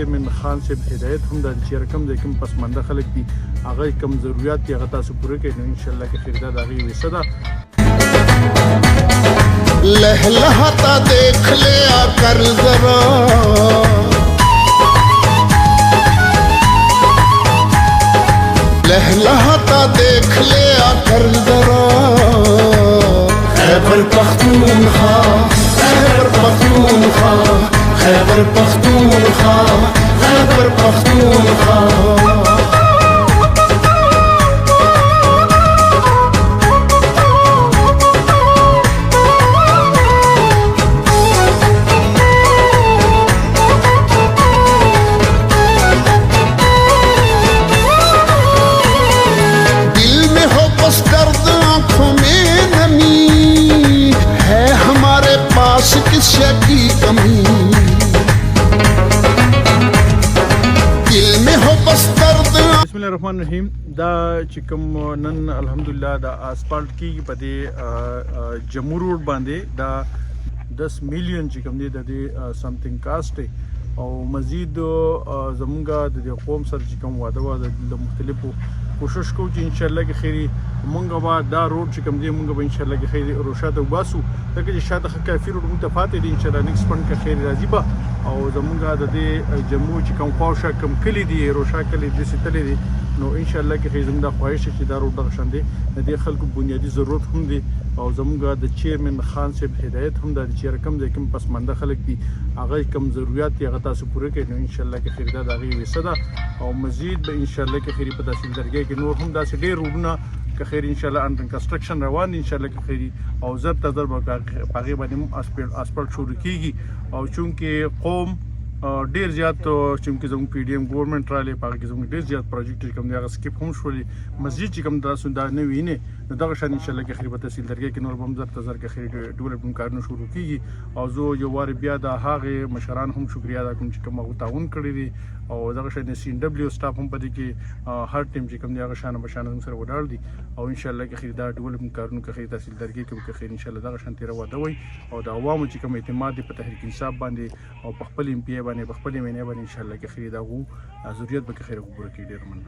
چیرمن خان صاحب هدایت هم د چې رقم د کوم پسمانده خلک دي هغه کوم ضرورت دي هغه تاسو پوره کړئ نو ان شاء الله کې خیر دا دغه وسه ده लहलहाता देख लिया कर जरा लहलहाता देख लिया कर जरा खैबर पख्तूनख्वा खैबर पख्तूनख्वा खैबर पख्तूनख्वा खैबर पख्तूनख्वा की कमी दिल में हो बस दर्द बिस्मिल्लाहिर्रहमानिर्रहीम دا چې کوم نن الحمدلله دا اسپالټ کیږي په دې جمهور روډ باندې دا 10 میلیون چې کوم دی د دې سمثینګ کاست او مزید زمونږه د قوم سره چې کوم واده د مختلفو کوشش کوو چې ان شاء الله کې خیری مونږه با دا روډ چې کوم دی مونږه به ان شاء الله کې خیری روشاته وباسو دغه چې شاته کافي روډ متفاوت دي ان شاء الله نیکس پن کې خیری راځي به او زمونږه د دې جمهور چې کوم خواشه کوم کلی دی روشا کلی د ستلې دي نو ان شاء الله کې خیری زموږ د خواهش چې دا روډ دغه شان دی د دې خلکو بنیادی ضرورت هم دي او زموږه د چیرمن خان صاحب هدایت هم د چې رقم د کوم پسمانده خلک دي هغه کوم ضرورت دي هغه تاسو پوره کړئ نو ان شاء الله کې خیر دا دغه وسه ده او مزید به ان شاء الله کې خیر په تحصیل درګه کې نور هم داسې ډېر روډونه که خیر ان شاء الله انډر کنسټرکشن روان دي ان شاء الله کې خیر او زر تدر به پاغي باندې اسپالټ شروع کیږي او چونکه قوم ډیر زیات چې زموږ پی ډی ایم ګورنمنت را لې پاره کې زموږ ډیر زیات پروجیکټ کوم دی هغه سکیپ هم شولې مسجد چې کوم تاسو دا نه وینئ نو دغه شان ان شاء الله کې خیر په تحصیل درګه کې نور هم زر تزر کې خیر ډیولپمنٹ کارونه شروع کیږي او زه یو وار بیا د هغه مشران هم شکریا ادا کوم چې کوم تعاون کړی دي او دغه شان سی ان دبليو سټاف هم پدې کې هر ټیم چې کوم دی هغه شان بشانه سره وډال دي او ان شاء الله کې خیر دا ډیولپمنٹ کارونه کې خیر تحصیل درګه کې خیر ان شاء الله دغه شان تیر واده وي او د عوامو چې کوم اعتماد په تحریک انصاف باندې او په خپل ام پی باندې په خپل مینه باندې ان شاء الله کې خیر دا وو ضرورت به خیر وګورئ ډیر من